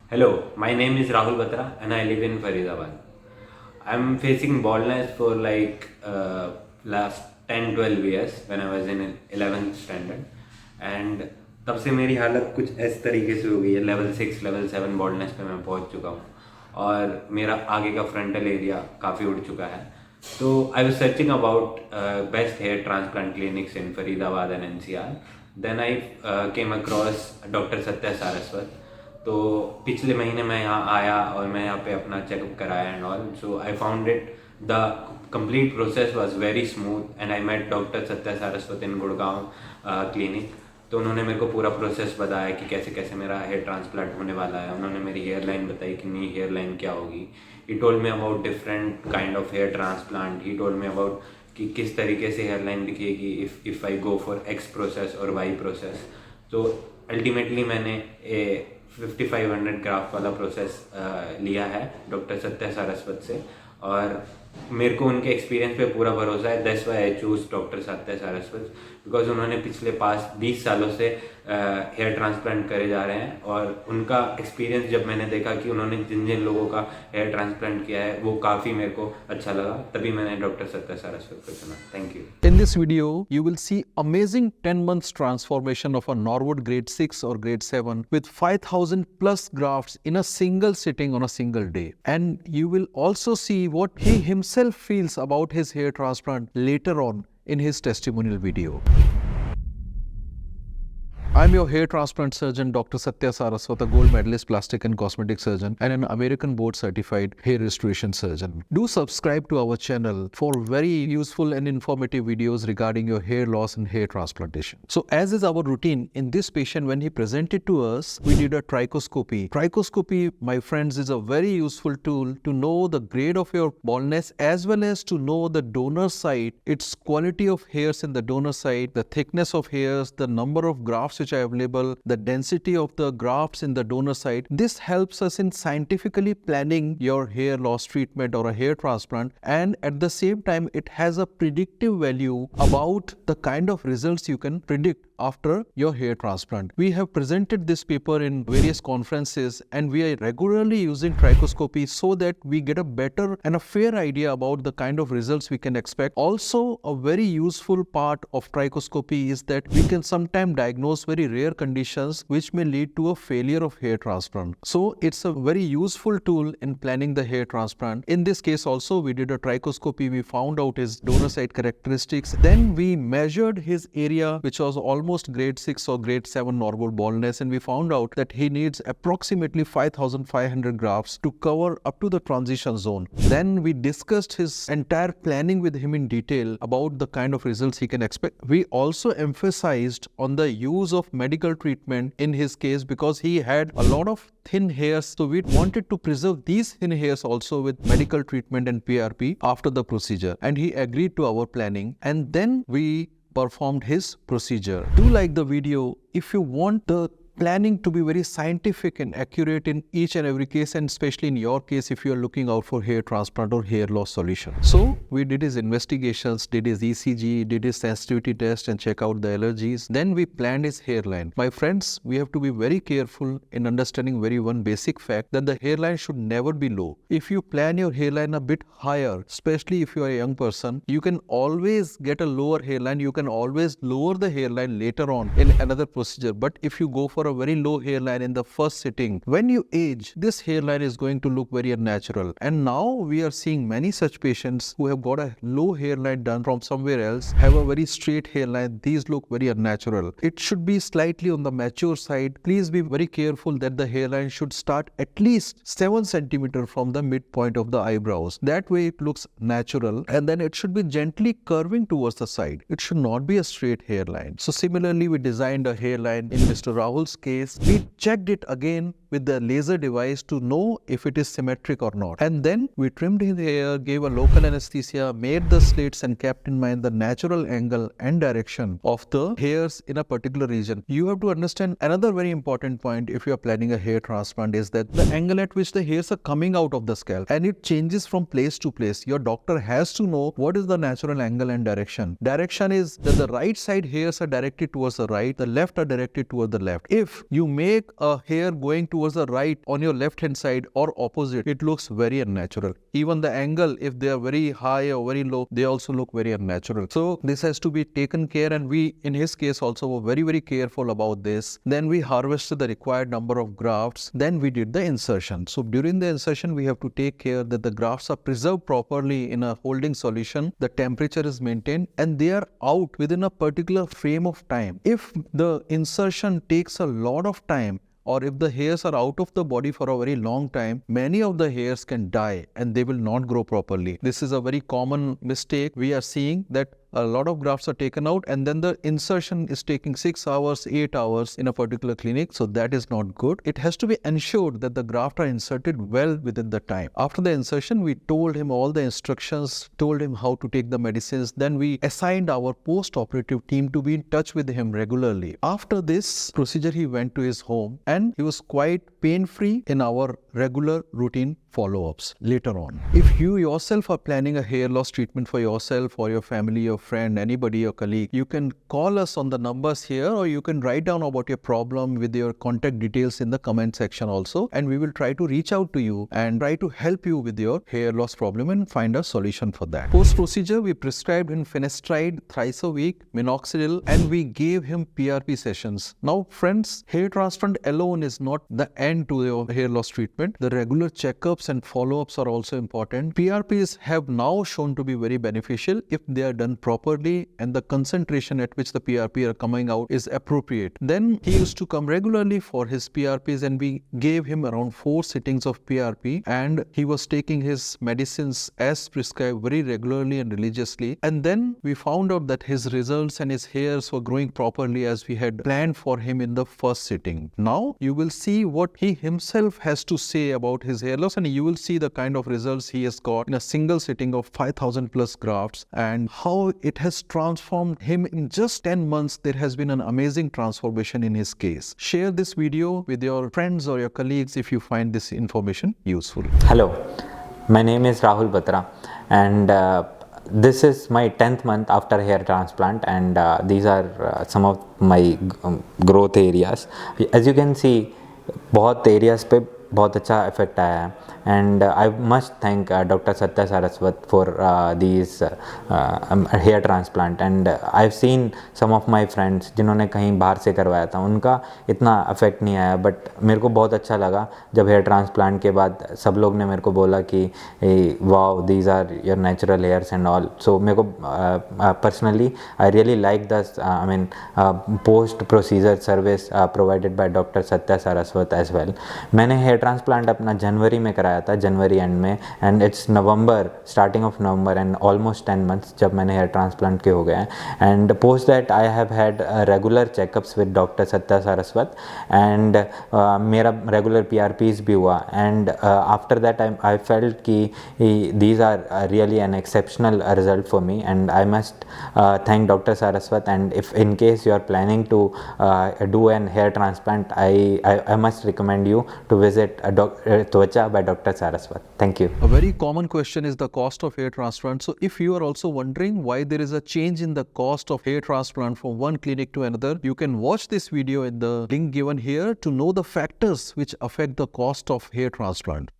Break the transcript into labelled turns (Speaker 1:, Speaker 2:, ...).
Speaker 1: Hello, my name is Rahul Batra and I live in Faridabad. I'm facing baldness for last 10-12 years when I was in 11th standard and तब से मेरी हालत कुछ इस तरीके से हो गई है। लेवल 6 लेवल 7 बॉल्डनेस पे मैं पहुंच चुका हूँ और मेरा आगे का फ्रंटल एरिया काफ़ी उड़ चुका है। तो I was searching about best hair transplant clinics in Faridabad and NCR. Then I came across doctor Satya Saraswat. तो पिछले महीने मैं यहाँ आया और मैं यहाँ पे अपना चेकअप कराया and all. So I found it the complete process was very smooth and I met doctor Satya Saraswat in Gurgaon clinic. तो उन्होंने मेरे को पूरा प्रोसेस बताया कि कैसे कैसे मेरा हेयर ट्रांसप्लांट होने वाला है। उन्होंने मेरी हेयर लाइन बताई कि नई हेयर लाइन क्या होगी। He told me about different kind of hair transplant. He told me about कि किस तरीके से हेयर लाइन दिखेगी if I go for X process और वाई प्रोसेस। तो अल्टीमेटली मैंने 5500 ग्राफ वाला प्रोसेस लिया है डॉक्टर सत्या सारस्वत से और मेरे को उनके एक्सपीरियंस पे पूरा भरोसा है। That's why I choose doctor Satya Saraswat because उन्होंने पिछले पास 20 सालों से हेयर ट्रांसप्लांट करे जा रहे हैं और उनका एक्सपीरियंस जब मैंने देखा कि उन्होंने जिन जिन लोगों का हेयर ट्रांसप्लांट किया है वो काफ़ी मेरे को अच्छा लगा, तभी मैंने डॉक्टर सत्या सारस्वत को चुना। Thank you.
Speaker 2: In this video, you will see amazing 10 months transformation of a Norwood grade 6 or grade 7 with 5000 plus grafts in a single sitting on a single day. And you will also see what he himself feels about his hair transplant later on in his testimonial video. I'm your hair transplant surgeon, Dr. Satya Saraswat, a gold medalist plastic and cosmetic surgeon and an American board certified hair restoration surgeon. Do subscribe to our channel for very useful and informative videos regarding your hair loss and hair transplantation. So as is our routine, in this patient when he presented to us, we did a trichoscopy. Trichoscopy, my friends, is a very useful tool to know the grade of your baldness as well as to know the donor site, its quality of hairs in the donor site, the thickness of hairs, the number of grafts which are available, the density of the grafts in the donor site. This helps us in scientifically planning your hair loss treatment or a hair transplant, and at the same time it has a predictive value about the kind of results you can predict after your hair transplant. We have presented this paper in various conferences and we are regularly using trichoscopy so that we get a better and a fair idea about the kind of results we can expect. Also, a very useful part of trichoscopy is that we can sometimes diagnose very rare conditions which may lead to a failure of hair transplant. So it's a very useful tool in planning the hair transplant. In this case also, we did a trichoscopy. We found out his donor site characteristics. Then we measured his area, which was almost grade 6 or grade 7 normal baldness, and we found out that he needs approximately 5500 grafts to cover up to the transition zone. Then we discussed his entire planning with him in detail about the kind of results he can expect. We also emphasized on the use of medical treatment in his case because he had a lot of thin hairs, so we wanted to preserve these thin hairs also with medical treatment and PRP after the procedure, and he agreed to our planning, and then we performed his procedure. Do like the video if you want the planning to be very scientific and accurate in each and every case, and especially in your case if you are looking out for hair transplant or hair loss solution. So we did his investigations, did his ECG, did his sensitivity test and check out the allergies. Then we planned his hairline. My friends, we have to be very careful in understanding one basic fact, that the hairline should never be low. If you plan your hairline a bit higher, especially if you are a young person, you can always get a lower hairline. You can always lower the hairline later on in another procedure. But if you go for a very low hairline in the first sitting, when you age, this hairline is going to look very unnatural. And now we are seeing many such patients who have got a low hairline done from somewhere else, have a very straight hairline. These look very unnatural. It should be slightly on the mature side. Please be very careful that the hairline should start at least 7 centimeters from the midpoint of the eyebrows. That way it looks natural, and then it should be gently curving towards the side. It should not be a straight hairline. So similarly, we designed a hairline in Mr. Rahul's case. We checked it again with the laser device to know if it is symmetric or not. And then we trimmed his hair, gave a local anesthesia, made the slits and kept in mind the natural angle and direction of the hairs in a particular region. You have to understand another very important point if you are planning a hair transplant is that the angle at which the hairs are coming out of the scalp, and it changes from place to place. Your doctor has to know what is the natural angle and direction. Direction is that the right side hairs are directed towards the right, the left are directed towards the left. If if you make a hair going towards the right on your left hand side or opposite, it looks very unnatural. Even the angle, if they are very high or very low, they also look very unnatural. So this has to be taken care, and we in his case also were very, very careful about this. Then we harvested the required number of grafts. Then we did the insertion. So during the insertion, we have to take care that the grafts are preserved properly in a holding solution, the temperature is maintained, and they are out within a particular frame of time. If the insertion takes a lot of time, or if the hairs are out of the body for a very long time, many of the hairs can die and they will not grow properly. This is a very common mistake. We are seeing that a lot of grafts are taken out and then the insertion is taking 6 hours, 8 hours in a particular clinic. So that is not good. It has to be ensured that the graft are inserted well within the time. After the insertion, we told him all the instructions, told him how to take the medicines. Then we assigned our post-operative team to be in touch with him regularly. After this procedure, he went to his home and he was quite pain-free in our regular routine follow-ups later on. If you yourself are planning a hair loss treatment for yourself or your family, your friend, anybody, your colleague, you can call us on the numbers here, or you can write down about your problem with your contact details in the comment section also, and we will try to reach out to you and try to help you with your hair loss problem and find a solution for that. Post-procedure, we prescribed him finasteride thrice a week, minoxidil, and we gave him PRP sessions. Now friends, hair transplant alone is not the end to your hair loss treatment. The regular checkups and follow-ups are also important. PRPs have now shown to be very beneficial if they are done properly and the concentration at which the PRP are coming out is appropriate. Then he used to come regularly for his PRPs and we gave him around 4 sittings of PRP, and he was taking his medicines as prescribed very regularly and religiously. And then we found out that his results and his hairs were growing properly as we had planned for him in the first sitting. Now you will see what he himself has to say about his hair loss, and you will see the kind of results he has got in a single sitting of 5,000 plus grafts and how it has transformed him in just 10 months. There has been an amazing transformation in his case. Share this video with your friends or your colleagues if you find this information useful.
Speaker 3: Hello, my name is Rahul Batra, and this is my 10th month after hair transplant, and these are some of my growth areas. As you can see, बहुत areas पे बहुत अच्छा effect आया है, and I must thank Dr. Satya Saraswat for these hair transplant. And I've seen some of my friends जिन्होंने कहीं बाहर से करवाया था, उनका इतना इफेक्ट नहीं आया, बट मेरे को बहुत अच्छा लगा जब हेयर ट्रांसप्लांट के बाद सब लोग ने मेरे को बोला कि wow these are your natural hairs and all. So मेरे को personally I really like this I mean post procedure service provided by doctor Satya Saraswat as well. मैंने हेयर ट्रांसप्लांट अपना जनवरी में कराया था, जनवरी एंड में, and it's November, starting of November, and almost 10 months जब मैंने हेयर ट्रांसप्लांट के हो गए हैं. And post that I have had regular checkups with doctor Satya Saraswat, and मेरा रेगुलर PRPs भी हुआ. And after that I felt कि these are really an exceptional result for me, and I must thank Dr. Saraswat. And if in case you are planning to do an hair transplant, I must recommend you to visit Twacha by Dr. Saraswat. Thank you.
Speaker 2: A very common question is the cost of hair transplant. So if you are also wondering why there is a change in the cost of hair transplant from one clinic to another, you can watch this video in the link given here to know the factors which affect the cost of hair transplant.